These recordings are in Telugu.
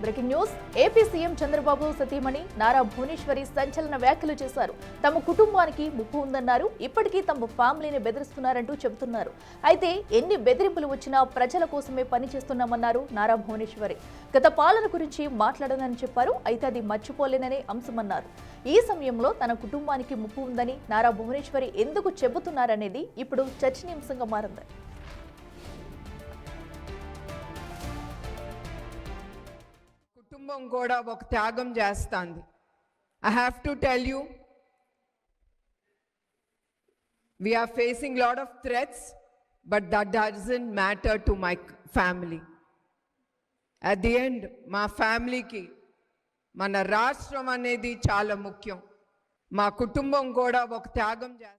Breaking news. AP CM Chandrababu సతీమణి నారా భువనేశ్వరి సంచలన వ్యాఖ్యలు చేశారు. తమ కుటుంబానికి ముప్పు ఉందన్నారు. ఇప్పటికీ తమ ఫ్యామిలీని బెదిరిస్తున్నారంటూ చెబుతున్నారు. అయితే ఎన్ని బెదిరింపులు వచ్చినా ప్రజల కోసమే పనిచేస్తున్నామన్నారు నారా భువనేశ్వరి. గత పాలన గురించి మాట్లాడనని చెప్పారు. అయితే అది మర్చిపోలేననే అంశమన్నారు. ఈ సమయంలో తన కుటుంబానికి ముప్పు ఉందని నారా భువనేశ్వరి ఎందుకు చెబుతున్నారనేది ఇప్పుడు చర్చనీయాంశంగా మారింది. కుటుంబం కూడా ఒక త్యాగం చేస్తుంది. I have to tell you, we are facing lot of threats, but that doesn't matter to my family. At the end, మా ఫ్యామిలీకి మన రాష్ట్రం అనేది చాలా ముఖ్యం. మా కుటుంబం కూడా ఒక త్యాగం చేస్తుంది.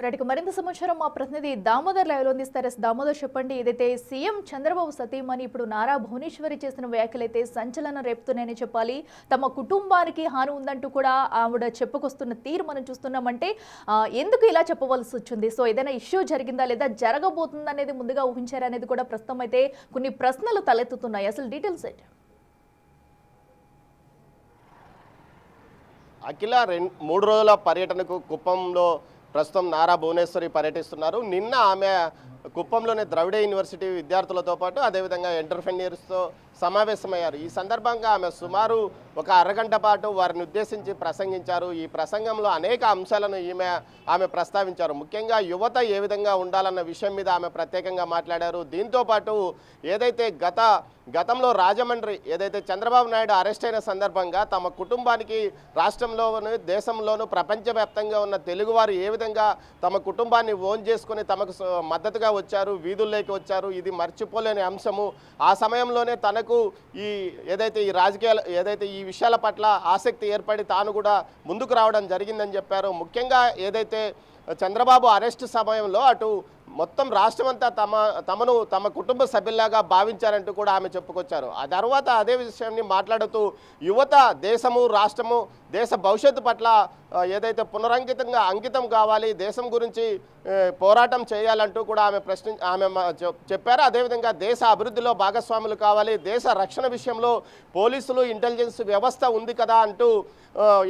రైట్కి మరింత సమాచారం మా ప్రతినిధి దామోదర్ లైవ్లో అందిస్తారు. దామోదర్, చెప్పండి. ఏదైతే సీఎం చంద్రబాబు సతీమణి ఇప్పుడు నారా భువనేశ్వరి చేసిన వ్యాఖ్యలైతే సంచలనం రేపుతున్నాయని చెప్పాలి. తమ కుటుంబానికి హాని ఉందంటూ కూడా ఆవిడ చెప్పుకొస్తున్న తీరు మనం చూస్తున్నామంటే ఎందుకు ఇలా చెప్పవలసి వచ్చింది? సో ఏదైనా ఇష్యూ జరిగిందా లేదా జరగబోతుందా అనేది ముందుగా ఊహించారనేది కూడా ప్రస్తుతం అయితే కొన్ని ప్రశ్నలు తలెత్తుతున్నాయి. అసలు డీటెయిల్స్ ఏంటి? అఖిల 3 రోజుల పర్యటనకు కుప్పంలో ప్రస్తుతం నారా భువనేశ్వరి పర్యటిస్తున్నారు. నిన్న ఆమె కుప్పంలోని ద్రవిడ యూనివర్సిటీ విద్యార్థులతో పాటు అదేవిధంగా ఎంటర్ప్రెన్యూర్స్తో సమావేశమయ్యారు. ఈ సందర్భంగా ఆమె సుమారు ఒక అరగంట పాటు వారిని ఉద్దేశించి ప్రసంగించారు. ఈ ప్రసంగంలో అనేక అంశాలను ఆమె ప్రస్తావించారు. ముఖ్యంగా యువత ఏ విధంగా ఉండాలన్న విషయం మీద ఆమె ప్రత్యేకంగా మాట్లాడారు. దీంతోపాటు ఏదైతే గతంలో రాజమండ్రి ఏదైతే చంద్రబాబు నాయుడు అరెస్ట్ అయిన సందర్భంగా తమ కుటుంబానికి రాష్ట్రంలోను దేశంలోను ప్రపంచవ్యాప్తంగా ఉన్న తెలుగువారు ఏ విధంగా తమ కుటుంబాన్ని ఓన్ చేసుకుని తమకు మద్దతుగా వచ్చారు, వీధుల్లోకి వచ్చారు, ఇది మర్చిపోలేని అంశము. ఆ సమయంలోనే తనకు ఈ రాజకీయాలు ఈ విషయాల పట్ల ఆసక్తి ఏర్పడి తాను కూడా ముందుకు రావడం జరిగిందని చెప్పారు. ముఖ్యంగా ఏదైతే చంద్రబాబు అరెస్ట్ సమయంలో అటు మొత్తం రాష్ట్రమంతా తమ కుటుంబ సభ్యుల్లాగా భావించారంటూ కూడా ఆమె చెప్పుకొచ్చారు. ఆ తర్వాత అదే విషయాన్ని మాట్లాడుతూ యువత దేశము రాష్ట్రము దేశ భవిష్యత్తు పట్ల ఏదైతే అంకితం కావాలి, దేశం గురించి పోరాటం చేయాలంటూ కూడా ఆమె చెప్పారు. అదేవిధంగా దేశ అభివృద్ధిలో భాగస్వాములు కావాలి, దేశ రక్షణ విషయంలో పోలీసులు ఇంటెలిజెన్స్ వ్యవస్థ ఉంది కదా అంటూ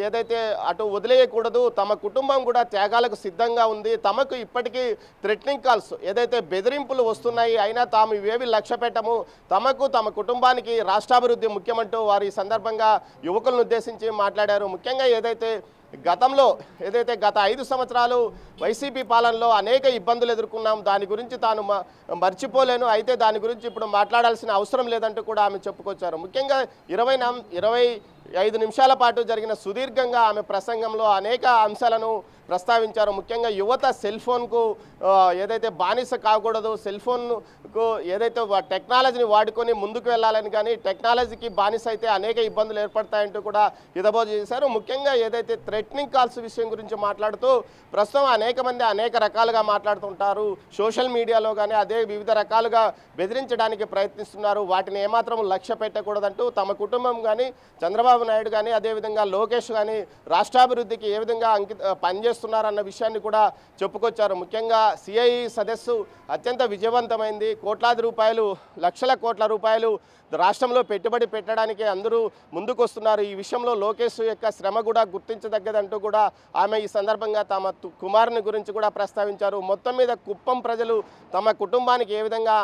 ఏదైతే అటు వదిలేయకూడదు, తమ కుటుంబం కూడా త్యాగాలకు సిద్ధంగా ఉంది, తమకు ఇప్పటికీ థ్రెటనింగ్ కాల్స్ ఏదైతే బెదిరింపులు వస్తున్నాయి అయినా తాము ఇవేవి లక్ష్య పెట్టము, తమకు తమ కుటుంబానికి రాష్ట్రాభివృద్ధి ముఖ్యమంటూ వారు ఈ సందర్భంగా యువకులను ఉద్దేశించి మాట్లాడారు. ముఖ్యంగా గత 5 సంవత్సరాలు వైసీపీ పాలనలో అనేక ఇబ్బందులు ఎదుర్కొన్నాం, దాని గురించి తాను మర్చిపోలేను, అయితే దాని గురించి ఇప్పుడు మాట్లాడాల్సిన అవసరం లేదంటూ కూడా ఆమె చెప్పుకొచ్చారు. ముఖ్యంగా 25 నిమిషాల పాటు జరిగిన సుదీర్ఘంగా ఆమె ప్రసంగంలో అనేక అంశాలను ప్రస్తావించారు. ముఖ్యంగా యువత సెల్ ఫోన్కు ఏదైతే బానిస కాకూడదు, సెల్ ఫోన్కు ఏదైతే టెక్నాలజీని వాడుకొని ముందుకు వెళ్ళాలని, కానీ టెక్నాలజీకి బానిస అయితే అనేక ఇబ్బందులు ఏర్పడతాయంటూ కూడా హితబోధ చేశారు. ముఖ్యంగా ఏదైతే థ్రెటనింగ్ కాల్స్ విషయం గురించి మాట్లాడుతూ ప్రస్తుతం అనేక మంది అనేక రకాలుగా మాట్లాడుతుంటారు. సోషల్ మీడియాలో కానీ అదే వివిధ రకాలుగా బెదిరించడానికి ప్రయత్నిస్తున్నారు. వాటిని ఏమాత్రం లక్ష్య పెట్టకూడదంటూ తమ కుటుంబం కానీ చంద్రబాబు నాయుడు కానీ అదేవిధంగా లోకేష్ కానీ రాష్ట్రాభివృద్ధికి ఏ విధంగా పనిచేస్తున్నారన్న విషయాన్ని కూడా చెప్పుకొచ్చారు. ముఖ్యంగా సిఐఈ సదస్సు అత్యంత విజయవంతమైంది. లక్షల కోట్ల రూపాయలు రాష్ట్రంలో పెట్టుబడి పెట్టడానికి అందరూ ముందుకొస్తున్నారు. ఈ విషయంలో లోకేష్ యొక్క శ్రమ కూడా గుర్తించదగ్గదంటూ కూడా ఆమె ఈ సందర్భంగా తమ కుమారుని గురించి కూడా ప్రస్తావించారు. మొత్తం మీద కుప్పం ప్రజలు తమ కుటుంబానికి ఏ విధంగా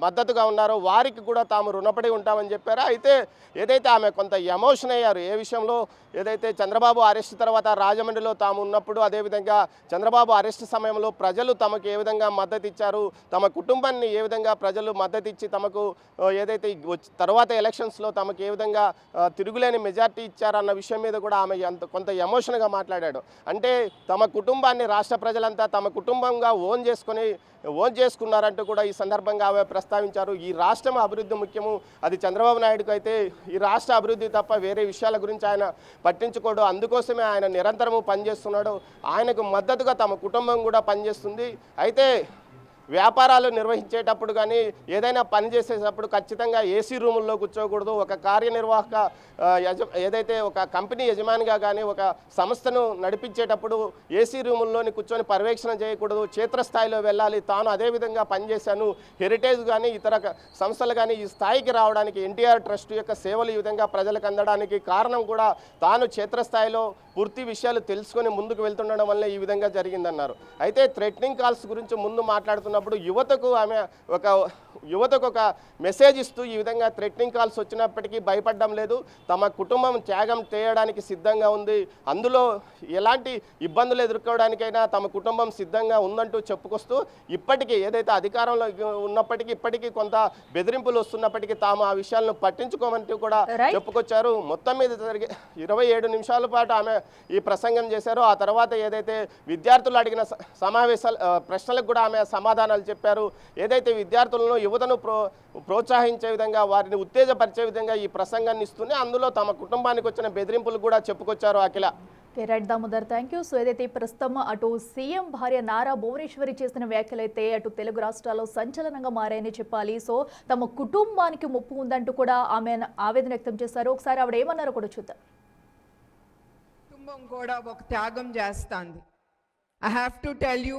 మద్దతుగా ఉన్నారో వారికి కూడా తాము రుణపడి ఉంటామని చెప్పారు. అయితే ఏదైతే ఆమె కొంత ఎమోషన్ అయ్యారు ఏ విషయంలో, ఏదైతే చంద్రబాబు అరెస్ట్ తర్వాత రాజమండ్రిలో తాము ఉన్నప్పుడు అదేవిధంగా చంద్రబాబు అరెస్ట్ సమయంలో ప్రజలు తమకు ఏ విధంగా మద్దతు ఇచ్చారు, తమ కుటుంబాన్ని ఏ విధంగా ప్రజలు మద్దతు ఇచ్చి తమకు ఏదైతే తర్వాత ఎలక్షన్స్లో తమకు ఏ విధంగా తిరుగులేని మెజార్టీ ఇచ్చారన్న విషయం మీద కూడా ఆమె కొంత ఎమోషన్గా మాట్లాడాడు. అంటే తమ కుటుంబాన్ని రాష్ట్ర ప్రజలంతా తమ కుటుంబంగా ఓన్ చేసుకున్నారంటూ కూడా ఈ సందర్భంగా ఆమె ప్రస్తావించారు. ఈ రాష్ట్రం అభివృద్ధి ముఖ్యము, అది చంద్రబాబు నాయుడుకు అయితే ఈ రాష్ట్ర అభివృద్ధి తప్ప వేరే విషయాల గురించి ఆయన పట్టించుకోడు, అందుకోసమే ఆయన నిరంతరము పనిచేస్తున్నాడు, ఆయనకు మద్దతుగా తమ కుటుంబం కూడా పనిచేస్తుంది. అయితే వ్యాపారాలు నిర్వహించేటప్పుడు కానీ ఏదైనా పని చేసేటప్పుడు ఖచ్చితంగా ఏసీ రూముల్లో కూర్చోకూడదు. ఒక కార్యనిర్వాహక ఏదైతే ఒక కంపెనీ యజమానిగా కానీ ఒక సంస్థను నడిపించేటప్పుడు ఏసీ రూముల్లోని కూర్చొని పర్యవేక్షణ చేయకూడదు. క్షేత్రస్థాయిలో వెళ్ళాలి. తాను అదేవిధంగా పనిచేశాను. హెరిటేజ్ కానీ ఇతర సంస్థలు కానీ ఈ స్థాయికి రావడానికి ఎన్టీఆర్ ట్రస్ట్ యొక్క సేవలు ఈ విధంగా ప్రజలకు అందడానికి కారణం కూడా తాను క్షేత్రస్థాయిలో పూర్తి విషయాలు తెలుసుకొని ముందుకు వెళ్తుండడం వల్ల ఈ విధంగా జరిగిందన్నారు. అయితే థ్రెటనింగ్ కాల్స్ గురించి ముందు మాట్లాడుతున్నప్పుడు యువతకు ఒక మెసేజ్ ఇస్తూ ఈ విధంగా థ్రెటనింగ్ కాల్స్ వచ్చినప్పటికీ భయపడడం లేదు. తమ కుటుంబం త్యాగం చేయడానికి సిద్ధంగా ఉంది. అందులో ఎలాంటి ఇబ్బందులు ఎదుర్కోవడానికైనా తమ కుటుంబం సిద్ధంగా ఉందంటూ చెప్పుకొస్తూ ఇప్పటికీ ఏదైతే అధికారంలో ఉన్నప్పటికీ ఇప్పటికీ కొంత బెదిరింపులు వస్తున్నప్పటికీ తాము ఆ విషయాలను పట్టించుకోమంటూ కూడా చెప్పుకొచ్చారు. మొత్తం మీద జరిగే 27 నిమిషాల పాటు ఆమె ఈ ప్రసంగం చేశారు. ఆ తర్వాత ఏదైతే విద్యార్థులు అడిగిన ప్రశ్నలకు కూడా ఆమె సమాధానాలు చెప్పారు. ఏదైతే విద్యార్థులను యువతను ప్రోత్సహించే విధంగా వారిని ఉత్తేజపరిచే విధంగా ఈ ప్రసంగాన్ని ఇస్తూనే అందులో తమ కుటుంబానికి వచ్చిన బెదిరింపులు కూడా చెప్పుకొచ్చారు. Akhila right Damodar, thank you. So ఏదైతే ప్రస్తుతం అటు సీఎం భార్య నారా భువనేశ్వరి చేసిన వ్యాఖ్యలైతే అటు తెలుగు రాష్ట్రాల్లో సంచలనంగా మారాయని చెప్పాలి. సో తమ కుటుంబానికి ముప్పు ఉందంటూ కూడా ఆమె ఆవేదన వ్యక్తం చేశారు. ఒకసారి ఆవిడ ఏమన్నారో కూడా చూద్దాం. కుటుంబం కూడా ఒక త్యాగం చేస్తుంది. I have to tell you,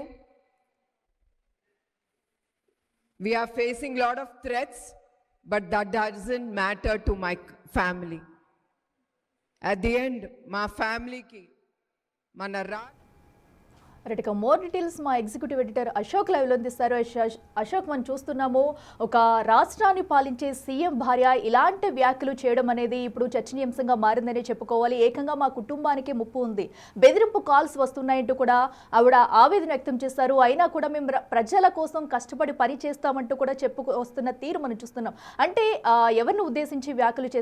we are facing a lot of threats, but that doesn't matter to my family. At the end, my family ki mana right, more details మా ఎగ్జిక్యూటివ్ ఎడిటర్ అశోక్ లైవ్లో అందిస్తారు. అశోక్, మనం చూస్తున్నాము ఒక రాష్ట్రాన్ని పాలించే సీఎం భార్య ఇలాంటి వ్యాఖ్యలు చేయడం అనేది ఇప్పుడు చర్చనీయాంశంగా మారిందని చెప్పుకోవాలి. ఏకంగా మా కుటుంబానికి ముప్పు ఉంది, బెదిరింపు కాల్స్ వస్తున్నాయంటూ కూడా ఆవిడ ఆవేదన వ్యక్తం చేశారు. అయినా కూడా మేము ప్రజల కోసం కష్టపడి పని చేస్తామంటూ కూడా వస్తున్న తీరు మనం చూస్తున్నాం. అంటే ఎవరిని ఉద్దేశించి వ్యాఖ్యలు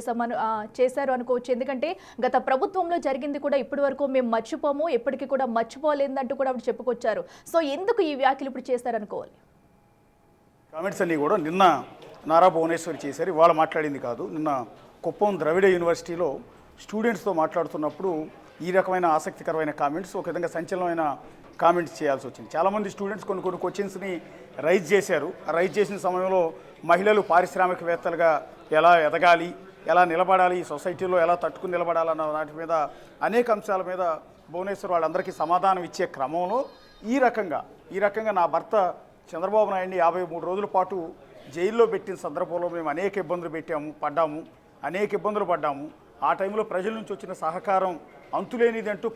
చేశారు అనుకోవచ్చు. ఎందుకంటే గత ప్రభుత్వంలో జరిగింది కూడా ఇప్పటి వరకు మేము మర్చిపోము, ఎప్పటికీ కూడా మర్చిపోలేదంటూ కూడా చెప్పుకొచ్చారు. సో ఎందుకు ఈ వ్యాఖ్యలు ఇప్పుడు చేశారనుకోవాలి? కామెంట్స్ అన్నీ కూడా నిన్న నారా భువనేశ్వరి చేశారు, ఇవాళ మాట్లాడింది కాదు. నిన్న కుప్పం ద్రవిడ యూనివర్సిటీలో స్టూడెంట్స్తో మాట్లాడుతున్నప్పుడు ఈ రకమైన ఆసక్తికరమైన కామెంట్స్, ఒక విధంగా సంచలనమైన కామెంట్స్ చేయాల్సి వచ్చింది. చాలామంది స్టూడెంట్స్ కొన్ని క్వశ్చన్స్ని రైజ్ చేశారు. రైజ్ చేసిన సమయంలో మహిళలు పారిశ్రామికవేత్తలుగా ఎలా ఎదగాలి, ఎలా నిలబడాలి, ఈ సొసైటీలో ఎలా తట్టుకుని నిలబడాలన్న వాటి మీద అనేక అంశాల మీద భువనేశ్వర్ వాళ్ళందరికీ సమాధానం ఇచ్చే క్రమంలో ఈ రకంగా నా భర్త చంద్రబాబు నాయుడిని 53 రోజుల పాటు జైల్లో పెట్టిన సందర్భంలో మేము అనేక ఇబ్బందులు పడ్డాము. ఆ టైంలో ప్రజల నుంచి వచ్చిన సహకారం అంతులేనిదంటూ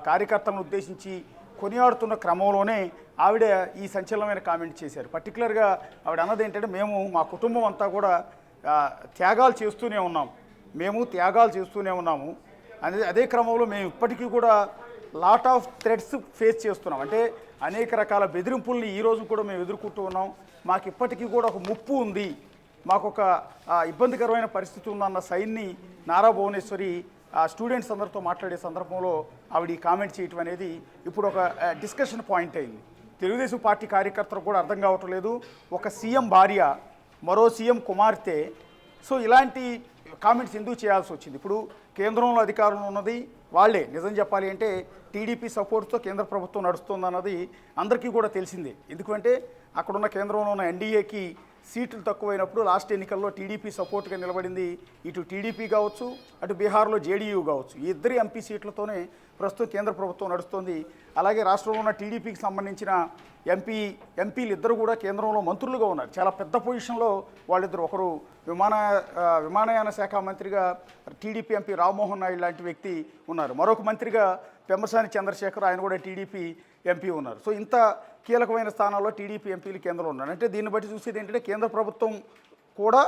కార్యకర్తలను ఉద్దేశించి కొనియాడుతున్న క్రమంలోనే ఆవిడ ఈ సంచలనమైన కామెంట్ చేశారు. పర్టికులర్గా ఆవిడ అన్నది ఏంటంటే, మేము మా కుటుంబం అంతా కూడా త్యాగాలు చేస్తూనే ఉన్నాము. అదే క్రమంలో మేము ఇప్పటికీ కూడా లాట్ ఆఫ్ థ్రెట్స్ ఫేస్ చేస్తున్నాం. అంటే అనేక రకాల బెదిరింపుల్ని ఈరోజు కూడా మేము ఎదుర్కొంటూ ఉన్నాం. మాకు ఇప్పటికీ కూడా ఒక ముప్పు ఉంది, మాకు ఒక ఇబ్బందికరమైన పరిస్థితి ఉందన్న సైన్ని నారా భువనేశ్వరి స్టూడెంట్స్ అందరితో మాట్లాడే సందర్భంలో ఆవిడ ఈ కామెంట్ చేయటం అనేది ఇప్పుడు ఒక డిస్కషన్ పాయింట్ అయింది. తెలుగుదేశం పార్టీ కార్యకర్తలకు కూడా అర్థం కావటం లేదు, ఒక సీఎం భార్య మరో సీఎం కుమార్తె సో ఇలాంటి కామెంట్స్ ఎందుకు చేయాల్సి వచ్చింది. ఇప్పుడు కేంద్రంలో అధికారంలో ఉన్నది వాళ్ళే. నిజం చెప్పాలి అంటే టీడీపీ సపోర్ట్తో కేంద్ర ప్రభుత్వం నడుస్తుందన్నది అందరికీ కూడా తెలిసిందే. ఎందుకంటే అక్కడున్న కేంద్రంలో ఉన్న ఎన్డీఏకి సీట్లు తక్కువైనప్పుడు లాస్ట్ ఎన్నికల్లో టీడీపీ సపోర్ట్గా నిలబడింది ఇటు టీడీపీ కావచ్చు, అటు బీహార్లో జేడీయూ కావచ్చు. ఈ ఇద్దరి ఎంపీ సీట్లతోనే ప్రస్తుతం కేంద్ర ప్రభుత్వం నడుస్తుంది. అలాగే రాష్ట్రంలో ఉన్న టీడీపీకి సంబంధించిన ఎంపీలు ఇద్దరు కూడా కేంద్రంలో మంత్రులుగా ఉన్నారు. చాలా పెద్ద పొజిషన్లో వాళ్ళిద్దరు. ఒకరు విమానయాన శాఖ మంత్రిగా టీడీపీ ఎంపీ రామ్మోహన్ నాయుడు లాంటి వ్యక్తి ఉన్నారు. మరొక మంత్రిగా పెమ్మసాని చంద్రశేఖర్, ఆయన కూడా టీడీపీ ఎంపీ ఉన్నారు. సో ఇంత కీలకమైన స్థానాల్లో టీడీపీ ఎంపీలు కేంద్రంలో ఉన్నారు. అంటే దీన్ని బట్టి చూసేది ఏంటంటే కేంద్ర ప్రభుత్వం కూడా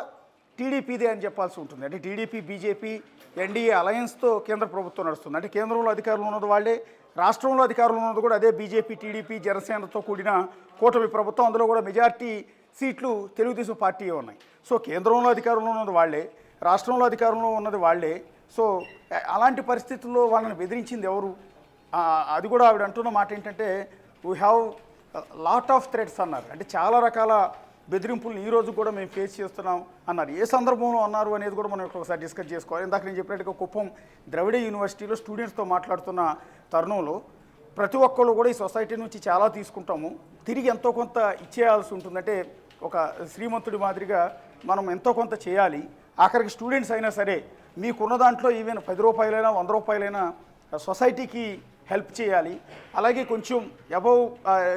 టీడీపీదే అని చెప్పాల్సి ఉంటుంది. అంటే టీడీపీ, బీజేపీ, ఎన్డీఏ అలయన్స్తో కేంద్ర ప్రభుత్వం నడుస్తుంది. అంటే కేంద్రంలో అధికారంలో ఉన్నది వాళ్ళే, రాష్ట్రంలో అధికారంలో ఉన్నది కూడా అదే బీజేపీ, టీడీపీ, జనసేనతో కూడిన కూటమి ప్రభుత్వం. అందులో కూడా మెజార్టీ సీట్లు తెలుగుదేశం పార్టీ ఉన్నాయి. సో కేంద్రంలో అధికారంలో ఉన్నది వాళ్ళే, రాష్ట్రంలో అధికారంలో ఉన్నది వాళ్ళే. సో అలాంటి పరిస్థితుల్లో వాళ్ళని బెదిరించింది ఎవరు? అది కూడా ఆవిడ అంటున్న మాట ఏంటంటే, we have lot of threats అన్నారు. అంటే చాలా రకాల బెదిరింపులను ఈ రోజు కూడా మేము ఫేస్ చేస్తున్నాం అన్నారు. ఏ సందర్భంలో అన్నారు అనేది కూడా మనం ఒకసారి డిస్కస్ చేసుకోవాలి. ఇందాక నేను చెప్పినట్టుగా కుప్పం ద్రవిడ యూనివర్సిటీలో స్టూడెంట్స్తో మాట్లాడుతున్న తరుణంలో ప్రతి ఒక్కళ్ళు కూడా ఈ సొసైటీ నుంచి చాలా తీసుకుంటాము, తిరిగి ఎంతో కొంత ఇచ్చేయాల్సి ఉంటుందంటే ఒక శ్రీమంతుడి మాదిరిగా మనం ఎంతో కొంత చేయాలి. ఆఖరికి స్టూడెంట్స్ అయినా సరే మీకున్న దాంట్లో ఈవెన్ 10 రూపాయలైనా 100 రూపాయలైనా సొసైటీకి హెల్ప్ చేయాలి. అలాగే కొంచెం అబౌవ్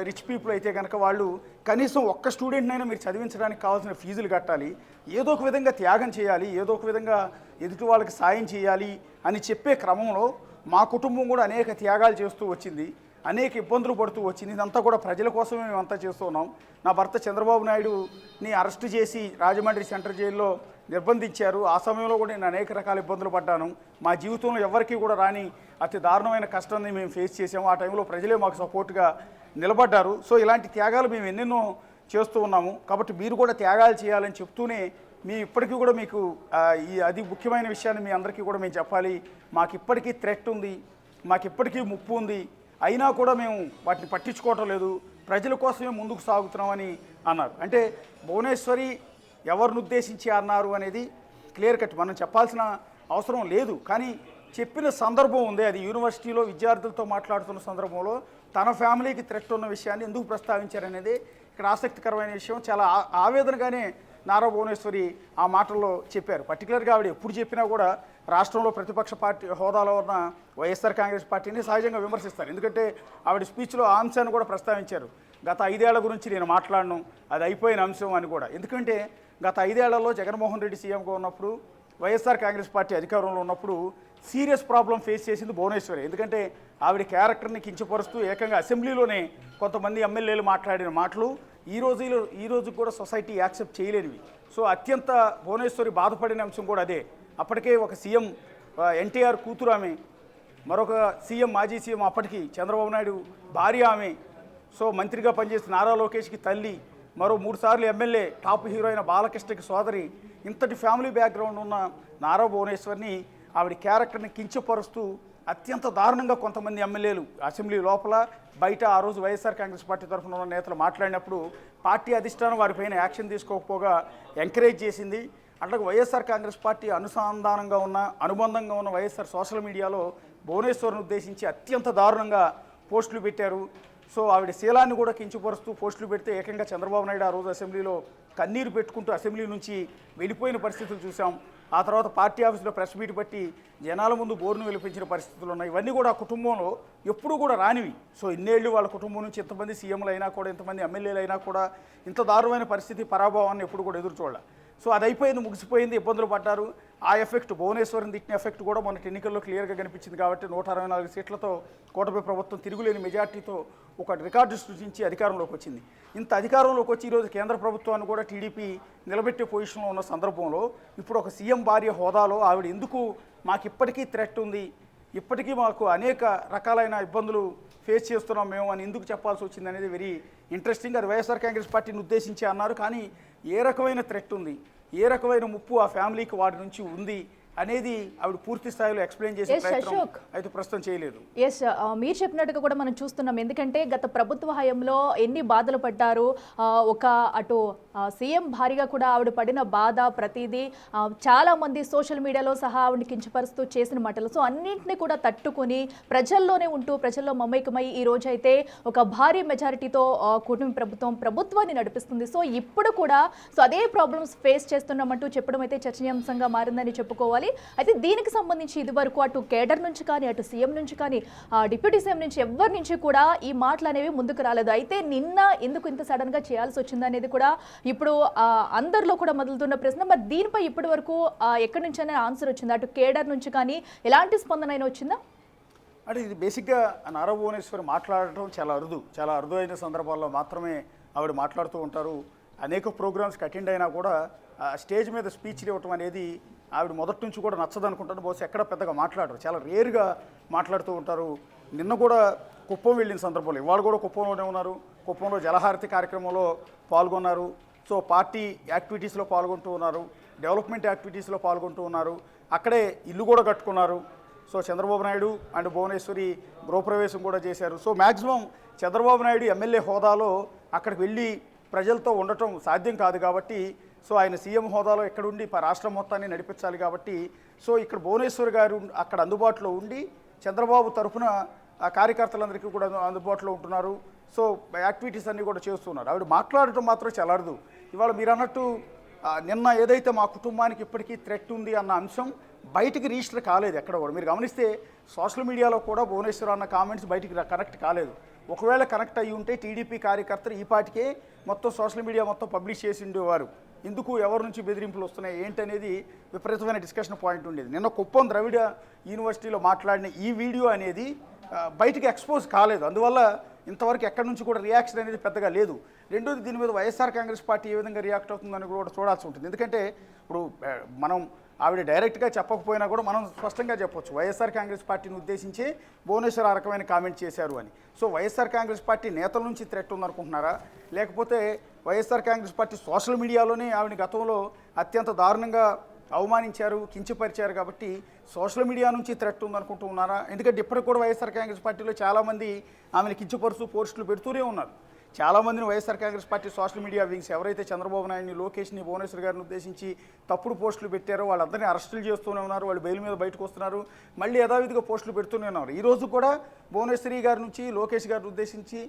రిచ్ పీపుల్ అయితే కనుక వాళ్ళు కనీసం ఒక్క స్టూడెంట్నైనా మీరు చదివించడానికి కావాల్సిన ఫీజులు కట్టాలి, ఏదో ఒక విధంగా త్యాగం చేయాలి, ఏదో ఒక విధంగా ఎదుటి వాళ్ళకి సాయం చేయాలి అని చెప్పే క్రమంలో మా కుటుంబం కూడా అనేక త్యాగాలు చేస్తూ వచ్చింది, అనేక ఇబ్బందులు పడుతూ వచ్చింది. ఇదంతా కూడా ప్రజల కోసమే మేమంతా చేస్తున్నాం. నా భర్త చంద్రబాబు నాయుడుని అరెస్ట్ చేసి రాజమండ్రి సెంట్రల్ జైల్లో నిర్బంధించారు. ఆ సమయంలో కూడా నేను అనేక రకాల ఇబ్బందులు పడ్డాను. మా జీవితంలో ఎవరికీ కూడా రాని అతి దారుణమైన కష్టాన్ని మేము ఫేస్ చేసాము. ఆ టైంలో ప్రజలే మాకు సపోర్ట్గా నిలబడ్డారు. సో ఇలాంటి త్యాగాలు మేము ఎన్నెన్నో చేస్తూ ఉన్నాము. కాబట్టి మీరు కూడా త్యాగాలు చేయాలని చెప్తూనే మేము ఇప్పటికీ కూడా మీకు అది ముఖ్యమైన విషయాన్ని మీ అందరికీ కూడా మేము చెప్పాలి. మాకు ఇప్పటికీ థ్రెట్ ఉంది, మాకు ఇప్పటికీ ముప్పు ఉంది, అయినా కూడా మేము వాటిని పట్టించుకోవటం లేదు, ప్రజల కోసమే ముందుకు సాగుతున్నామని అన్నారు. అంటే భువనేశ్వరి ఎవరిని ఉద్దేశించి అన్నారు అనేది క్లియర్ కట్ మనం చెప్పాల్సిన అవసరం లేదు. కానీ చెప్పిన సందర్భం ఉంది, అది యూనివర్సిటీలో విద్యార్థులతో మాట్లాడుతున్న సందర్భంలో తన ఫ్యామిలీకి థ్రెట్ ఉన్న విషయాన్ని ఎందుకు ప్రస్తావించారనేది ఇక్కడ ఆసక్తికరమైన విషయం. చాలా ఆవేదనగానే నారా భువనేశ్వరి ఆ మాటల్లో చెప్పారు. పర్టికులర్గా ఆవిడ ఎప్పుడు చెప్పినా కూడా రాష్ట్రంలో ప్రతిపక్ష పార్టీ హోదాలో ఉన్న వైఎస్ఆర్ కాంగ్రెస్ పార్టీని సహజంగా విమర్శిస్తారు. ఎందుకంటే ఆవిడ స్పీచ్లో ఆ అంశాన్ని కూడా ప్రస్తావించారు. గత 5 ఏళ్ల గురించి నేను మాట్లాడను, అది అయిపోయిన అంశం అని కూడా. ఎందుకంటే గత 5 ఏళ్లలో జగన్మోహన్ రెడ్డి సీఎంగా ఉన్నప్పుడు, వైఎస్ఆర్ కాంగ్రెస్ పార్టీ అధికారంలో ఉన్నప్పుడు సీరియస్ ప్రాబ్లం ఫేస్ చేసింది భువనేశ్వరి. ఎందుకంటే ఆవిడ క్యారెక్టర్ని కించపరుస్తూ ఏకంగా అసెంబ్లీలోనే కొంతమంది ఎమ్మెల్యేలు మాట్లాడిన మాటలు ఈ రోజు కూడా సొసైటీ యాక్సెప్ట్ చేయలేనివి. సో అత్యంత భువనేశ్వరి బాధపడిన అంశం కూడా అదే. అప్పటికే ఒక సీఎం ఎన్టీఆర్ కూతురు ఆమె, మరొక సీఎం మాజీ సీఎం అప్పటికి చంద్రబాబు నాయుడు భార్య ఆమె, సో మంత్రిగా పనిచేసిన నారా లోకేష్కి తల్లి, మరో 3 సార్లు ఎమ్మెల్యే, టాప్ హీరో అయిన బాలకృష్ణకి సోదరి, ఇంతటి ఫ్యామిలీ బ్యాక్గ్రౌండ్ ఉన్న నారా భువనేశ్వర్ని ఆవిడ క్యారెక్టర్ని కించపరుస్తూ అత్యంత దారుణంగా కొంతమంది ఎమ్మెల్యేలు అసెంబ్లీ లోపల బయట ఆ రోజు వైఎస్ఆర్ కాంగ్రెస్ పార్టీ తరఫున ఉన్న నేతలు మాట్లాడినప్పుడు పార్టీ అధిష్టానం వారిపైన యాక్షన్ తీసుకోకపోగా ఎంకరేజ్ చేసింది. అట్లాగే వైఎస్ఆర్ కాంగ్రెస్ పార్టీ అనుబంధంగా ఉన్న వైఎస్ఆర్ సోషల్ మీడియాలో భువనేశ్వర్ని ఉద్దేశించి అత్యంత దారుణంగా పోస్టులు పెట్టారు. సో ఆవిడ శీలాన్ని కూడా కించపరుస్తూ పోస్టులు పెడితే ఏకంగా చంద్రబాబు నాయుడు ఆ రోజు అసెంబ్లీలో కన్నీరు పెట్టుకుంటూ అసెంబ్లీ నుంచి వెళ్ళిపోయిన పరిస్థితులు చూసాం. ఆ తర్వాత పార్టీ ఆఫీసులో ప్రెస్ మీట్ బట్టి జనాల ముందు బోరును వెలిపించిన పరిస్థితులు ఉన్నాయి. ఇవన్నీ కూడా ఆ కుటుంబంలో ఎప్పుడూ కూడా రానివి. సో ఇన్నేళ్ళు వాళ్ళ కుటుంబం నుంచి ఇంతమంది సీఎంలు అయినా కూడా, ఇంతమంది ఎమ్మెల్యేలు అయినా కూడా ఇంత దారుణమైన పరిస్థితి, పరాభవాన్ని ఎప్పుడు కూడా ఎదురు చూడాలి. సో అది అయిపోయింది, ముగిసిపోయింది, ఇబ్బందులు పడ్డారు. ఆ ఎఫెక్ట్ భువనేశ్వరిని తిట్టిన ఎఫెక్ట్ కూడా మొన్న ఎన్నికల్లో క్లియర్గా కనిపించింది. కాబట్టి 164 సీట్లతో కూటమి ప్రభుత్వం తిరుగులేని మెజార్టీతో ఒక రికార్డు సృష్టించి అధికారంలోకి వచ్చింది. ఇంత అధికారంలోకి వచ్చి ఈరోజు కేంద్ర ప్రభుత్వాన్ని కూడా టీడీపీ నిలబెట్టే పొజిషన్లో ఉన్న సందర్భంలో ఇప్పుడు ఒక సీఎం భార్య హోదాలో ఆవిడ ఎందుకు మాకు ఇప్పటికీ థ్రెట్ ఉంది, ఇప్పటికీ మాకు అనేక రకాలైన ఇబ్బందులు ఫేస్ చేస్తున్నాం మేము అని ఎందుకు చెప్పాల్సి వచ్చింది అనేది వెరీ ఇంట్రెస్టింగ్. అది వైఎస్ఆర్ కాంగ్రెస్ పార్టీని ఉద్దేశించి అన్నారు. కానీ ఏ రకమైన థ్రెట్ ఉంది, ఏ రకమైన ముప్పు ఆ ఫ్యామిలీకి వాటి నుంచి ఉంది అనేది ఆవిడ పూర్తి స్థాయిలో ఎక్స్ప్లెయిన్ చేసే ప్రయత్నం అయితే ప్రస్తుతం చేయలేదు. ఎస్, మీరు చెప్పినట్టుగా కూడా మనం చూస్తున్నాం. ఎందుకంటే గత ప్రభుత్వ హయాంలో ఎన్ని బాధలు పడ్డారు, ఒక అటు సీఎం భారీగా కూడా ఆవిడ పడిన బాధ ప్రతిదీ చాలా మంది సోషల్ మీడియాలో సహా ఆవిడని కించపరుస్తూ చేసిన మాటలు, సో అన్నింటినీ కూడా తట్టుకుని ప్రజల్లోనే ఉంటూ ప్రజల్లో మమైకమై ఈ రోజైతే ఒక భారీ మెజారిటీతో కూటమి ప్రభుత్వాన్ని నడిపిస్తుంది. సో ఇప్పుడు కూడా సో అదే ప్రాబ్లమ్స్ ఫేస్ చేస్తున్నామంటూ చెప్పడం అయితే చర్చనీయాంశంగా మారిందని చెప్పుకోవాలి. అయితే దీనికి సంబంధించి ఇదివరకు అటు కేడర్ నుంచి కానీ, అటు సీఎం నుంచి కానీ, డిప్యూటీ సీఎం నుంచి ఎవరి నుంచి కూడా ఈ మాటలు అనేవి ముందుకు రాలేదు. అయితే నిన్న ఎందుకు ఇంత సడన్ గా చేయాల్సి వచ్చింది అనేది కూడా ఇప్పుడు అందరిలో కూడా మొదలుతున్న ప్రశ్న. మరి దీనిపై ఇప్పటి వరకు ఎక్కడి నుంచైనా ఆన్సర్ వచ్చిందా? అటు కేడర్ నుంచి కానీ ఎలాంటి స్పందన అయినా వచ్చిందా? అంటే ఇది బేసిక్గా నారా భువనేశ్వరి మాట్లాడటం చాలా అరుదైన సందర్భాల్లో మాత్రమే ఆవిడ మాట్లాడుతూ ఉంటారు. అనేక ప్రోగ్రామ్స్కి అటెండ్ అయినా కూడా స్టేజ్ మీద స్పీచ్లు ఇవ్వటం అనేది ఆవిడ మొదటి నుంచి కూడా నచ్చదనుకుంటాను. బహుశా ఎక్కడ పెద్దగా మాట్లాడరు, చాలా రేర్గా మాట్లాడుతూ ఉంటారు. నిన్న కూడా కుప్పం వెళ్ళిన సందర్భంలో, ఇవాళ కూడా కుప్పంలోనే ఉన్నారు. కుప్పంలో జలహారతి కార్యక్రమంలో పాల్గొన్నారు. సో పార్టీ యాక్టివిటీస్లో పాల్గొంటూ ఉన్నారు, డెవలప్మెంట్ యాక్టివిటీస్లో పాల్గొంటూ ఉన్నారు. అక్కడే ఇల్లు కూడా కట్టుకున్నారు. సో చంద్రబాబు నాయుడు అండ్ భువనేశ్వరి గృహప్రవేశం కూడా చేశారు. So maximum Chandrababu Naidu MLA హోదాలో అక్కడికి వెళ్ళి ప్రజలతో ఉండటం సాధ్యం కాదు. కాబట్టి సో ఆయన సీఎం హోదాలో ఎక్కడుండి రాష్ట్రం మొత్తాన్ని నడిపించాలి. కాబట్టి సో ఇక్కడ భువనేశ్వర్ గారు అక్కడ అందుబాటులో ఉండి చంద్రబాబు తరఫున ఆ కార్యకర్తలందరికీ కూడా అందుబాటులో ఉంటున్నారు. సో యాక్టివిటీస్ అన్నీ కూడా చేస్తున్నారు. ఆవిడ మాట్లాడటం మాత్రం చెల్లరదు. ఇవాళ మీరు అన్నట్టు నిన్న ఏదైతే మా కుటుంబానికి ఇప్పటికీ థ్రెట్ ఉంది అన్న అంశం బయటికి రిజిస్టర్ కాలేదు ఎక్కడ కూడా. మీరు గమనిస్తే సోషల్ మీడియాలో కూడా భువనేశ్వర్ అన్న కామెంట్స్ బయటికి కనెక్ట్ కాలేదు. ఒకవేళ కనెక్ట్ అయ్యి ఉంటే టీడీపీ కార్యకర్తలు ఈ పాటికే మొత్తం సోషల్ మీడియా మొత్తం పబ్లిష్ చేసి ఉండేవారు. ఎందుకు ఎవరి నుంచి బెదిరింపులు వస్తున్నాయి ఏంటనేది విపరీతమైన డిస్కషన్ పాయింట్ ఉండేది. నిన్న కుప్పం ద్రవిడ యూనివర్సిటీలో మాట్లాడిన ఈ వీడియో అనేది బయటికి ఎక్స్పోజ్ కాలేదు. అందువల్ల ఇంతవరకు ఎక్కడి నుంచి కూడా రియాక్షన్ అనేది పెద్దగా లేదు. రెండోది, దీని మీద వైఎస్ఆర్ కాంగ్రెస్ పార్టీ ఏ విధంగా రియాక్ట్ అవుతుందని కూడా చూడాల్సి ఉంటుంది. ఎందుకంటే ఇప్పుడు మనం ఆవిడ డైరెక్ట్గా చెప్పకపోయినా కూడా మనం స్పష్టంగా చెప్పొచ్చు, వైఎస్ఆర్ కాంగ్రెస్ పార్టీని ఉద్దేశించి భువనేశ్వర్ ఆ రకమైన కామెంట్ చేశారు అని. సో వైఎస్ఆర్ కాంగ్రెస్ పార్టీ నేతల నుంచి థ్రెట్ ఉందనుకుంటున్నారా, లేకపోతే వైఎస్ఆర్ కాంగ్రెస్ పార్టీ సోషల్ మీడియాలోనే ఆవిడ గతంలో అత్యంత దారుణంగా అవమానించారు, కించపరిచారు కాబట్టి సోషల్ మీడియా నుంచి థ్రెట్ ఉందనుకుంటూ ఉన్నారా? ఎందుకంటే ఇప్పటికి కూడా వైఎస్ఆర్ కాంగ్రెస్ పార్టీలో చాలామంది ఆమెను కించపరుస్తూ పోస్టులు పెడుతూనే ఉన్నారు. చాలామందిని YSR Congress party social media wings ఎవరైతే చంద్రబాబు నాయుడిని, లోకేష్ని, భువనేశ్వర్ గారిని ఉద్దేశించి తప్పుడు పోస్టులు పెట్టారో వాళ్ళందరినీ అరెస్టులు చేస్తూనే ఉన్నారు. వాళ్ళు బెయిల్ మీద బయటకు వస్తున్నారు, మళ్ళీ యథావిధిగా పోస్టులు పెడుతూనే ఉన్నారు. ఈరోజు కూడా భువనేశ్వరి గారి నుంచి లోకేష్ గారిని ఉద్దేశించి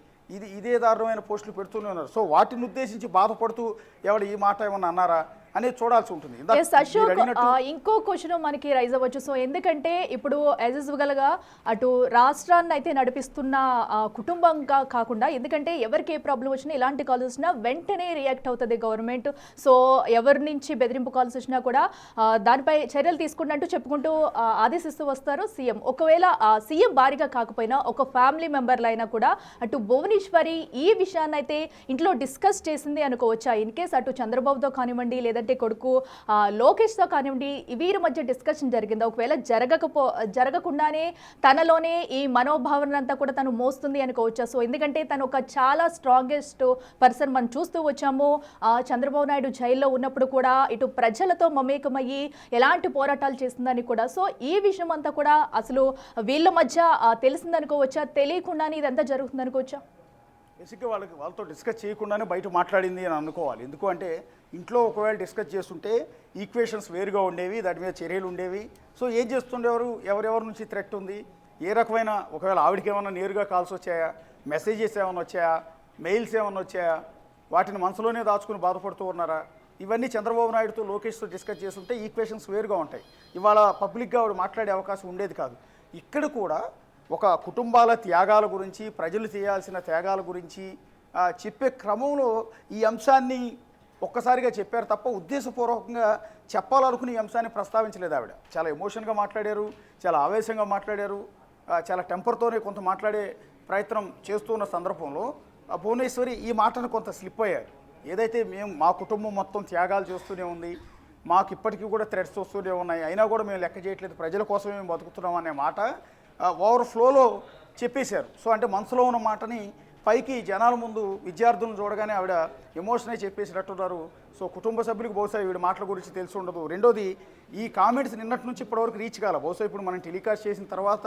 ఇదే దారుణమైన పోస్టులు పెడుతూనే ఉన్నారు. సో వాటిని ఉద్దేశించి బాధపడుతూ ఎవడు ఈ మాట ఏమన్నా అన్నారా అనేది చూడాల్సి ఉంటుంది. ఇంకో క్వశ్చన్ మనకి రైజ్ అవ్వచ్చు. సో ఎందుకంటే ఇప్పుడు యాజ్ యూజువల్ గా అటు రాష్ట్రాన్ని అయితే నడిపిస్తున్న కుటుంబంగా కాకుండా, ఎందుకంటే ఎవరికి ఏ ప్రాబ్లం వచ్చినా ఇలాంటి కాల్స్ వచ్చినా వెంటనే రియాక్ట్ అవుతుంది గవర్నమెంట్. సో ఎవరి నుంచి బెదిరింపు కాల్స్ వచ్చినా కూడా దానిపై చర్యలు తీసుకుంటూ చెప్పుకుంటూ ఆదేశిస్తూ వస్తారు సీఎం. ఒకవేళ సీఎం భారీగా కాకపోయినా ఒక ఫ్యామిలీ మెంబర్లు అయినా కూడా అటు భువనేశ్వరి ఈ విషయాన్ని అయితే ఇంట్లో డిస్కస్ చేసింది అనుకోవచ్చా? ఇన్ కేస్ అటు చంద్రబాబుతో కానివ్వండి, లేదంటే కొడుకు లోకేష్తో కానివ్వండి, వీరి మధ్య డిస్కషన్ జరిగిందా? ఒకవేళ జరగకుండానే తనలోనే ఈ మనోభావన అంతా కూడా తను మోస్తుంది అనుకోవచ్చా? సో ఎందుకంటే తను ఒక చాలా స్ట్రాంగెస్ట్ పర్సన్ మనం చూస్తూ వచ్చాము. చంద్రబాబు నాయుడు జైల్లో ఉన్నప్పుడు కూడా ఇటు ప్రజలతో మమేకమయ్యి ఎలాంటి పోరాటాలు చేస్తుందని కూడా. సో ఈ విషయం అంతా కూడా అసలు వీళ్ళ మధ్య తెలిసిందనుకోవచ్చా, తెలియకుండానే ఇదంతా జరుగుతుంది అనుకోవచ్చా? బేసిక్గా వాళ్ళతో డిస్కస్ చేయకుండానే బయట మాట్లాడింది అని అనుకోవాలి. ఎందుకు అంటే ఇంట్లో ఒకవేళ డిస్కస్ చేస్తుంటే ఈక్వేషన్స్ వేరుగా ఉండేవి, దాని మీద చర్యలు ఉండేవి. సో ఏం చేస్తుండేవారు, ఎవరెవరి నుంచి థ్రెట్ ఉంది, ఏ రకమైన, ఒకవేళ ఆవిడకి ఏమన్నా నేరుగా కాల్స్ వచ్చాయా, మెసేజెస్ ఏమైనా వచ్చాయా, మెయిల్స్ ఏమైనా వచ్చాయా, వాటిని మనసులోనే దాచుకుని బాధపడుతూ ఉన్నారా, ఇవన్నీ చంద్రబాబు నాయుడుతో లోకేష్తో డిస్కస్ చేస్తుంటే ఈక్వేషన్స్ వేరుగా ఉంటాయి. ఇవాళ పబ్లిక్గా ఆవిడ మాట్లాడే అవకాశం ఉండేది కాదు. ఇక్కడ కూడా ఒక కుటుంబాల త్యాగాల గురించి, ప్రజలు చేయాల్సిన త్యాగాల గురించి చెప్పే క్రమంలో ఈ అంశాన్ని ఒక్కసారిగా చెప్పారు తప్ప ఉద్దేశపూర్వకంగా చెప్పాలనుకుని ఈ అంశాన్ని ప్రస్తావించలేదు. ఆవిడ చాలా ఎమోషన్గా మాట్లాడారు, చాలా ఆవేశంగా మాట్లాడారు, చాలా టెంపర్తోనే కొంత మాట్లాడే ప్రయత్నం చేస్తున్న సందర్భంలో భువనేశ్వరి ఈ మాటను కొంత స్లిప్ అయ్యారు. ఏదైతే మా కుటుంబం మొత్తం త్యాగాలు చేస్తూనే ఉంది, మాకు ఇప్పటికీ కూడా థ్రెట్స్ వస్తూనే ఉన్నాయి, అయినా కూడా మేము లెక్క చేయట్లేదు, ప్రజల కోసం మేము బతుకుతున్నాం అనే మాట ఓవర్ ఫ్లోలో చెప్పేశారు. సో అంటే మనసులో ఉన్న మాటని పైకి జనాల ముందు విద్యార్థులను చూడగానే ఆవిడ ఎమోషనే చెప్పేసినట్టున్నారు. సో కుటుంబ సభ్యులకు బహుశా వీడి మాటల గురించి తెలిసి ఉండదు. రెండోది, ఈ కామెంట్స్ నిన్నటి నుంచి ఇప్పటివరకు రీచ్ కాల. బహుశా ఇప్పుడు మనం టెలికాస్ట్ చేసిన తర్వాత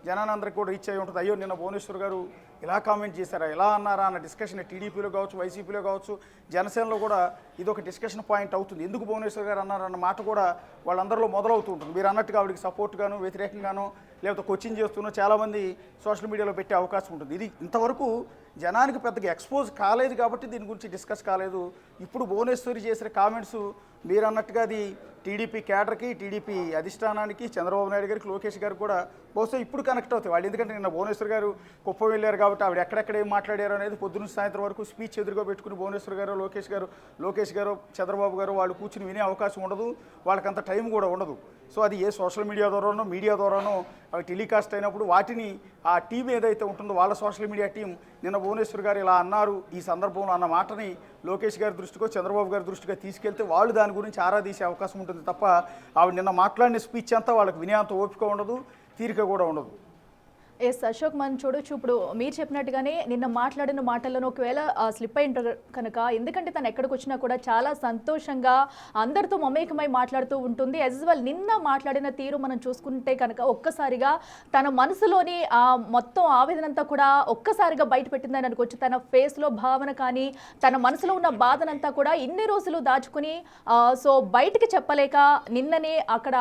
జనానందరికీ కూడా రీచ్ అయి ఉంటుంది. అయ్యో నిన్న భువనేశ్వర్ గారు ఇలా కామెంట్ చేశారా, ఎలా అన్నారా అన్న డిస్కషన్ టీడీపీలో కావచ్చు, వైసీపీలో కావచ్చు, జనసేనలో కూడా ఇది ఒక డిస్కషన్ పాయింట్ అవుతుంది. ఎందుకు భువనేశ్వర్ గారు అన్నారన్న మాట కూడా వాళ్ళందరిలో మొదలవుతూ ఉంటుంది. మీరు అన్నట్టుగా ఆవిడకి సపోర్ట్గాను, వ్యతిరేకంగాను, లేకపోతే కోచింగ్ చేస్తున్న చాలామంది సోషల్ మీడియాలో పెట్టే అవకాశం ఉంటుంది. ఇది ఇంతవరకు జనానికి పెద్దగా ఎక్స్పోజ్ కాలేదు కాబట్టి దీని గురించి డిస్కస్ కాలేదు. ఇప్పుడు భువనేశ్వరి చేసిన కామెంట్స్ మీరు అన్నట్టుగా అది టీడీపీ క్యాడర్కి, టీడీపీ అధిష్టానానికి, చంద్రబాబు నాయుడు గారికి, లోకేష్ గారికి కూడా బహుశా ఇప్పుడు కనెక్ట్ అవుతాయి వాళ్ళు. ఎందుకంటే నిన్న భువనేశ్వర్ గారు కుప్పం వెళ్ళారు కాబట్టి ఆవిడ ఎక్కడెక్కడ ఏం మాట్లాడారు అనేది పొద్దున్న సాయంత్రం వరకు స్పీచ్ ఎదురుగా పెట్టుకుని భువనేశ్వర్ గారు, లోకేష్ గారు, చంద్రబాబు గారు వాళ్ళు కూర్చుని వినే అవకాశం ఉండదు, వాళ్ళకంత టైం కూడా ఉండదు. సో అది ఏ సోషల్ మీడియా ద్వారానో, మీడియా ద్వారానో అవి టెలికాస్ట్ అయినప్పుడు వాటిని ఆ టీం ఏదైతే ఉంటుందో వాళ్ళ సోషల్ మీడియా టీం నిన్న భువనేశ్వర్ గారు ఇలా అన్నారు ఈ సందర్భంలో అన్న మాటని లోకేష్ గారి దృష్టికో, చంద్రబాబు గారి దృష్టిగా తీసుకెళ్తే వాళ్ళు దాని గురించి ఆరాధీసే అవకాశం ఉంటుంది తప్ప ఆవిడ నిన్న మాట్లాడిన స్పీచ్ అంతా వాళ్ళకి వినే అంత ఓపిక ఉండదు, తీరిక కూడా ఉండదు. ఎస్ అశోక్, మనం చూడొచ్చు ఇప్పుడు మీరు చెప్పినట్టుగానే నిన్న మాట్లాడిన మాటలను ఒకవేళ స్లిప్ అయి ఉంటారు కనుక, ఎందుకంటే తను ఎక్కడికి వచ్చినా కూడా చాలా సంతోషంగా అందరితో మమేకమై మాట్లాడుతూ ఉంటుంది. యాజ్ యూజువల్ నిన్న మాట్లాడిన తీరు మనం చూసుకుంటే కనుక ఒక్కసారిగా తన మనసులోని మొత్తం ఆవేదనంతా కూడా ఒక్కసారిగా బయట పెట్టిందని అనుకోవచ్చు. తన ఫేస్లో భావన కానీ, తన మనసులో ఉన్న బాధనంతా కూడా ఇన్ని రోజులు దాచుకుని సో బయటికి చెప్పలేక నిన్ననే అక్కడ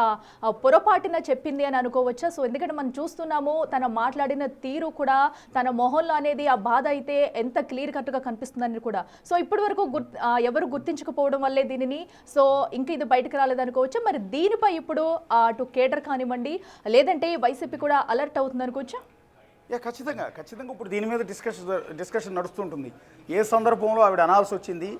పొరపాటున చెప్పింది అని అనుకోవచ్చా? సో ఎందుకంటే మనం చూస్తున్నాము తన మాట్లాడిన తీరు కూడా తన మొహంలో అనేది ఆ బాధ అయితే ఎంత క్లియర్ కట్గా కనిపిస్తుందని కూడా. సో ఇప్పటి వరకు ఎవరు గుర్తించకపోవడం వల్లే దీనిని సో ఇంకా ఇది బయటకు రాలేదనుకోవచ్చు. మరి దీనిపై ఇప్పుడు అటు కేడర్ కానివ్వండి లేదంటే వైసీపీ కూడా అలర్ట్ అవుతుంది అనుకోవచ్చా? ఖచ్చితంగా ఇప్పుడు దీని మీద డిస్కషన్ నడుస్తుంటుంది. ఏ సందర్భంలో ఆవిడ అనాల్సి వచ్చింది,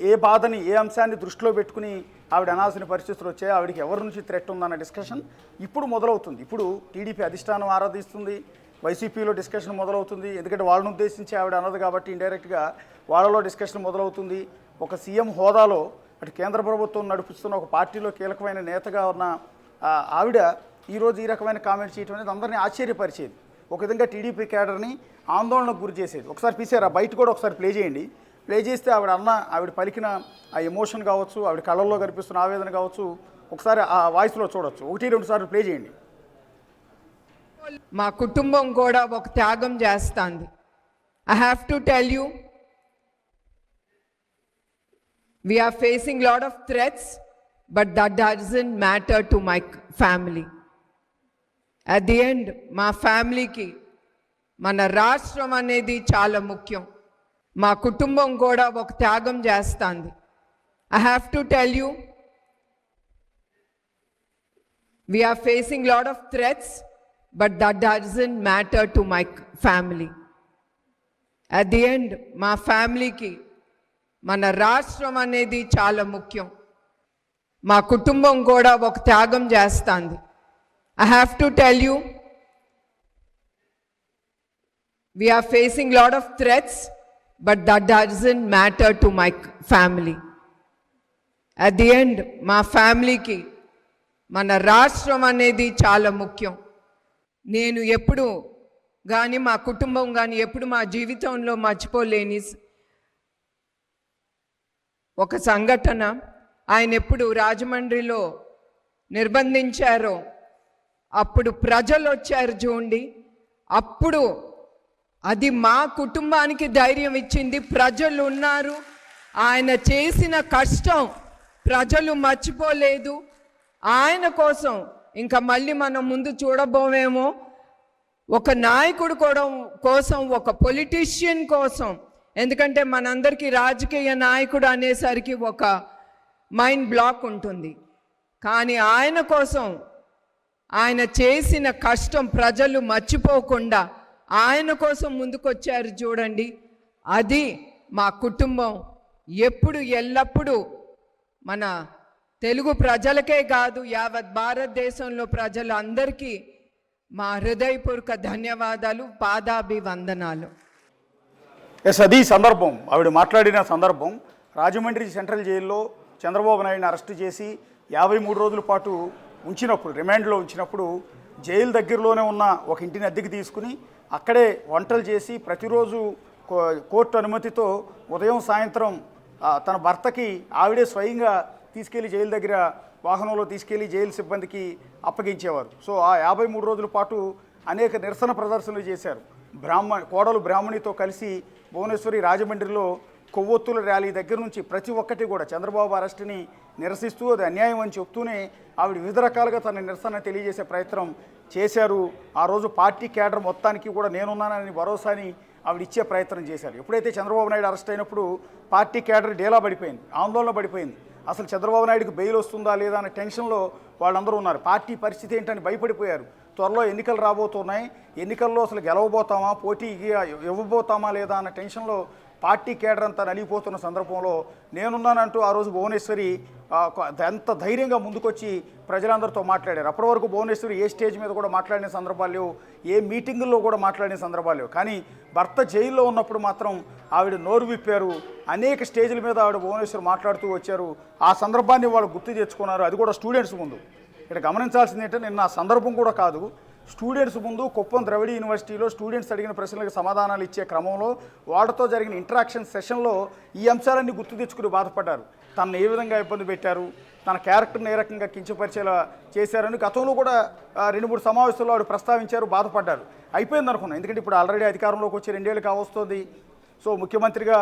ఏ బాధని ఏ అంశాన్ని దృష్టిలో పెట్టుకుని ఆవిడ అనాల్సిన పరిస్థితులు వచ్చాయి, ఆవిడకి ఎవరి నుంచి థ్రెట్ ఉందన్న డిస్కషన్ ఇప్పుడు మొదలవుతుంది. ఇప్పుడు టీడీపీ అధిష్టానం ఆరాధిస్తుంది, వైసీపీలో డిస్కషన్ మొదలవుతుంది. ఎందుకంటే వాళ్ళని ఉద్దేశించి ఆవిడ అన్నది కాబట్టి ఇండైరెక్ట్గా వాళ్ళలో డిస్కషన్ మొదలవుతుంది. ఒక సీఎం హోదాలో అటు కేంద్ర ప్రభుత్వం నడిపిస్తున్న ఒక పార్టీలో కీలకమైన నేతగా ఉన్న ఆవిడ ఈరోజు ఈ రకమైన కామెంట్ చేయడం అనేది అందరినీ ఆశ్చర్యపరిచేది. ఒక విధంగా టీడీపీ క్యాడర్ని ఆందోళనకు గురి చేసేది. ఒకసారి తీసారు ఆ బయట కూడా ఒకసారి ప్లే చేయండి. ప్లే చేస్తే ఆవిడ పలికిన ఆ ఎమోషన్ కావచ్చు, ఆవిడ కళ్ళల్లో కనిపిస్తున్న ఆవేదన కావచ్చు, ఒకసారి ఆ వాయిస్లో చూడొచ్చు. 1-2 సార్లు ప్లే చేయండి. మా కుటుంబం కూడా ఒక త్యాగం చేస్తుంది. I have to tell you, we are facing lot of threats, but that doesn't matter to my family. At the end, మా ఫ్యామిలీకి మన రాష్ట్రం అనేది చాలా ముఖ్యం. మా కుటుంబం కూడా ఒక త్యాగం చేస్తుంది. I have to tell you, we are facing lot of threats, but that doesn't matter to my family. At the end, మా ఫ్యామిలీకి మన రాష్ట్రం అనేది చాలా ముఖ్యం. మా కుటుంబం కూడా ఒక త్యాగం చేస్తుంది. I have to tell you, we are facing lot of threats, but that doesn't matter to my family. At the end, మా ఫ్యామిలీకి మన రాష్ట్రం అనేది చాలా ముఖ్యం. నేను ఎప్పుడు కానీ మా కుటుంబం కానీ ఎప్పుడు మా జీవితంలో మర్చిపోలేని ఒక సంఘటన, ఆయన ఎప్పుడు రాజమండ్రిలో నిర్బంధించారో అప్పుడు ప్రజలు వచ్చారు చూడండి, అప్పుడు అది మా కుటుంబానికి ధైర్యం ఇచ్చింది. ప్రజలు ఉన్నారు, ఆయన చేసిన కష్టం ప్రజలు మర్చిపోలేదు. ఆయన కోసం ఇంకా మళ్ళీ మనం ముందు చూడబోమేమో, ఒక నాయకుడు కూడా కోసం, ఒక పొలిటీషియన్ కోసం. ఎందుకంటే మనందరికీ రాజకీయ నాయకుడు అనేసరికి ఒక మైండ్ బ్లాక్ ఉంటుంది. కానీ ఆయన కోసం ఆయన చేసిన కష్టం ప్రజలు మర్చిపోకుండా ఆయన కోసం ముందుకొచ్చారు చూడండి. అది మా కుటుంబం ఎప్పుడు ఎల్లప్పుడూ మన తెలుగు ప్రజలకే కాదు యావత్ భారతదేశంలో ప్రజలందరికీ మా హృదయపూర్వక ధన్యవాదాలు, పాదాభివందనాలు. అది సందర్భం, ఆవిడ మాట్లాడిన సందర్భం. రాజమండ్రి సెంట్రల్ జైల్లో చంద్రబాబు నాయుడిని అరెస్టు చేసి 53 రోజుల పాటు ఉంచినప్పుడు, రిమాండ్లో ఉంచినప్పుడు, జైలు దగ్గరలోనే ఉన్న ఒక ఇంటిని అద్దెకి తీసుకుని అక్కడే వంటలు చేసి ప్రతిరోజు కోర్టు అనుమతితో ఉదయం సాయంత్రం తన భర్తకి ఆవిడే స్వయంగా తీసుకెళ్లి జైలు దగ్గర వాహనంలో తీసుకెళ్లి జైలు సిబ్బందికి అప్పగించేవారు. సో ఆ 53 రోజుల పాటు అనేక నిరసన ప్రదర్శనలు చేశారు. కోడలు బ్రాహ్మణితో కలిసి భువనేశ్వరి రాజమండ్రిలో కొవ్వొత్తుల ర్యాలీ దగ్గర నుంచి ప్రతి ఒక్కటి కూడా చంద్రబాబు అరెస్టుని నిరసిస్తూ అది అన్యాయం అని చెప్తూనే ఆవిడ వివిధ రకాలుగా తన నిరసన తెలియజేసే ప్రయత్నం చేశారు. ఆ రోజు పార్టీ క్యాడర్ మొత్తానికి కూడా నేనున్నానని భరోసాని ఆవిడ ఇచ్చే ప్రయత్నం చేశారు. ఎప్పుడైతే చంద్రబాబు నాయుడు అరెస్ట్ అయినప్పుడు పార్టీ క్యాడర్ డేలా పడిపోయింది, ఆందోళన పడిపోయింది. అసలు చంద్రబాబు నాయుడుకి బెయిల్ వస్తుందా లేదా అనే టెన్షన్లో వాళ్ళందరూ ఉన్నారు. పార్టీ పరిస్థితి ఏంటని భయపడిపోయారు. త్వరలో ఎన్నికలు రాబోతున్నాయి, ఎన్నికల్లో అసలు గెలవబోతామా, పోటీకి ఇవ్వబోతామా లేదా అన్న టెన్షన్లో పార్టీ కేడర్ అంతా నలిగిపోతున్న సందర్భంలో నేనున్నానంటూ ఆ రోజు భువనేశ్వరి ఎంత ధైర్యంగా ముందుకొచ్చి ప్రజలందరితో మాట్లాడారు. అప్పటి వరకు భువనేశ్వరి ఏ స్టేజ్ మీద కూడా మాట్లాడిన సందర్భాలు లేవు, ఏ మీటింగుల్లో కూడా మాట్లాడిన సందర్భాలు లేవు. కానీ భర్త జైల్లో ఉన్నప్పుడు మాత్రం ఆవిడ నోరు విప్పారు. అనేక స్టేజ్ల మీద ఆవిడ భువనేశ్వరి మాట్లాడుతూ వచ్చారు. ఆ సందర్భాన్ని వాళ్ళు గుర్తు తెచ్చుకున్నారు, అది కూడా స్టూడెంట్స్ ముందు. ఇక్కడ గమనించాల్సింది ఏంటంటే నిన్న ఆ సందర్భం కూడా కాదు, స్టూడెంట్స్ ముందు కుప్పం ద్రవిడ యూనివర్సిటీలో స్టూడెంట్స్ అడిగిన ప్రశ్నలకు సమాధానాలు ఇచ్చే క్రమంలో వాళ్ళతో జరిగిన ఇంటరాక్షన్ సెషన్లో ఈ అంశాలన్నీ గుర్తు తెచ్చుకుని బాధపడ్డారు. తనను ఏ విధంగా ఇబ్బంది పెట్టారు, తన క్యారెక్టర్ని ఏ రకంగా కించపరిచేలా చేశారని గతంలో కూడా 2-3 సమావేశాల్లో ఆవిడ ప్రస్తావించారు, బాధపడ్డారు. అయిపోయింది అనుకున్నాను, ఎందుకంటే ఇప్పుడు ఆల్రెడీ అధికారంలోకి వచ్చి 2 ఏళ్ళు కావస్తుంది. సో ముఖ్యమంత్రిగా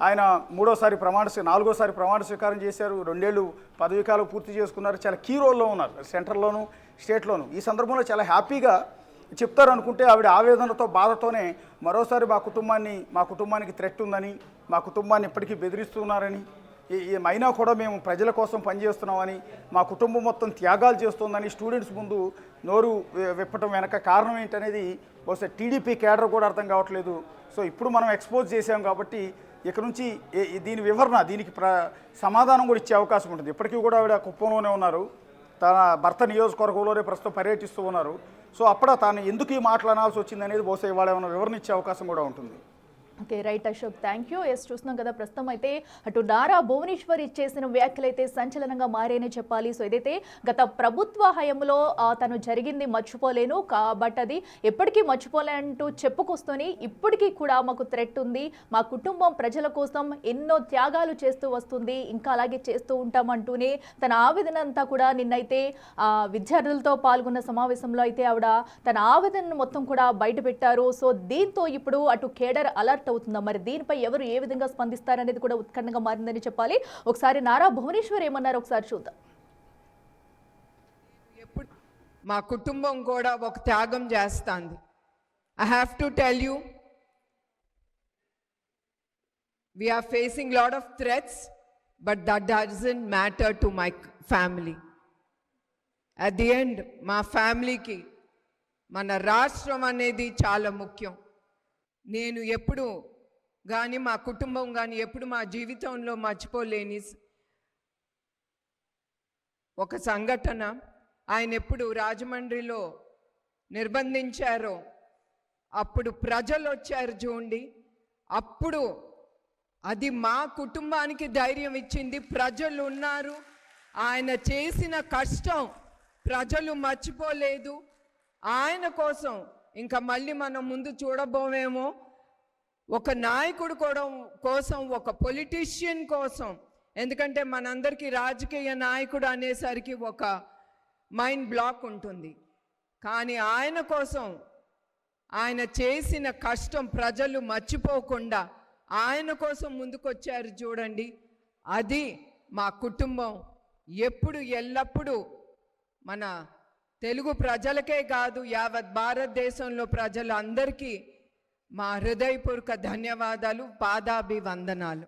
ఆయన 4వసారి ప్రమాణ స్వీకారం చేశారు. 2 ఏళ్ళు పదవీకాలం పూర్తి చేసుకున్నారు. చాలా కీ రోల్లో ఉన్నారు, సెంట్రల్లోనూ స్టేట్లోనూ. ఈ సందర్భంలో చాలా హ్యాపీగా చెప్తారు అనుకుంటే ఆవిడ ఆవేదనతో బాధతోనే మరోసారి మా కుటుంబానికి థ్రెట్ ఉందని, మా కుటుంబాన్ని ఇప్పటికీ బెదిరిస్తున్నారని, అయినా కూడా మేము ప్రజల కోసం పనిచేస్తున్నామని, మా కుటుంబం మొత్తం త్యాగాలు చేస్తుందని స్టూడెంట్స్ ముందు నోరు విప్పటం వెనక కారణం ఏంటనేది బహుశా టీడీపీ కేడర్ కూడా అర్థం కావట్లేదు. సో ఇప్పుడు మనం ఎక్స్పోజ్ చేసాం కాబట్టి ఇక నుంచి దీని వివరణ, దీనికి సమాధానం కూడా ఇచ్చే అవకాశం ఉంటుంది. ఇప్పటికీ కూడా ఆవిడ కుప్పంలోనే ఉన్నారు, తన భర్త నియోజకవర్గంలోనే ప్రస్తుతం పర్యటిస్తూ ఉన్నారు. సో అప్పుడు తాను ఎందుకు ఈ మాటలు అనాల్సి వచ్చింది అనేది బహుశా ఇవాళ ఏమైనా వివరణ ఇచ్చే అవకాశం కూడా ఉంటుంది. Okay, right Ashok, thank you. Yes, చూస్తున్నాం కదా ప్రస్తుతం అయితే అటు నారా భువనేశ్వరి చేసిన వ్యాఖ్యలు అయితే సంచలనంగా మారేనే చెప్పాలి. సో ఏదైతే గత ప్రభుత్వ హయాంలో తను జరిగింది మర్చిపోలేను, కాబట్టి అది ఎప్పటికీ మర్చిపోలేనంటూ చెప్పుకొస్తూనే ఇప్పటికీ కూడా మాకు థ్రెట్ ఉంది, మా కుటుంబం ప్రజల కోసం ఎన్నో త్యాగాలు చేస్తూ వస్తుంది, ఇంకా అలాగే చేస్తూ ఉంటామంటూనే తన ఆవేదన అంతా కూడా నిన్నైతే విద్యార్థులతో పాల్గొన్న సమావేశంలో అయితే ఆవిడ తన ఆవేదనను మొత్తం కూడా బయట పెట్టారు. సో దీంతో ఇప్పుడు అటు కేడర్ అలర్ట్ అవుతుందా, మరి దీనిపై ఎవరు ఏ విధంగా స్పందిస్తారనేది కూడా ఉత్కంఠంగా మారిందని చెప్పాలి. ఒకసారి నారా భువనేశ్వర్ ఏమన్నారు ఒకసారి చూద్దాం. ఎప్పుడు మా కుటుంబం కూడా ఒక త్యాగం చేస్తుంది. I have to tell you, we are facing lot of threats, but that doesn't matter to my family. At the end, మా ఫ్యామిలీకి మన రాష్ట్రం అనేది చాలా ముఖ్యం. నేను ఎప్పుడు కానీ మా కుటుంబం కానీ ఎప్పుడు మా జీవితంలో మర్చిపోలేని ఒక సంఘటన, ఆయన ఎప్పుడు రాజమండ్రిలో నిర్బంధించారో అప్పుడు ప్రజలు వచ్చారు చూడండి, అప్పుడు అది మా కుటుంబానికి ధైర్యం ఇచ్చింది. ప్రజలు ఉన్నారు, ఆయన చేసిన కష్టం ప్రజలు మర్చిపోలేదు. ఆయన కోసం ఇంకా మళ్ళీ మనం ముందు చూడబోమేమో, ఒక నాయకుడు కూడా కోసం, ఒక పొలిటీషియన్ కోసం. ఎందుకంటే మనందరికీ రాజకీయ నాయకుడు అనేసరికి ఒక మైండ్ బ్లాక్ ఉంటుంది, కానీ ఆయన కోసం ఆయన చేసిన కష్టం ప్రజలు మర్చిపోకుండా ఆయన కోసం ముందుకొచ్చారు చూడండి. అది మా కుటుంబం ఎప్పుడు ఎల్లప్పుడూ మన తెలుగు ప్రజలకే కాదు, యావత్ భారతదేశంలో ప్రజలందరికీ మా హృదయపూర్వక ధన్యవాదాలు, పాదాభివందనాలు.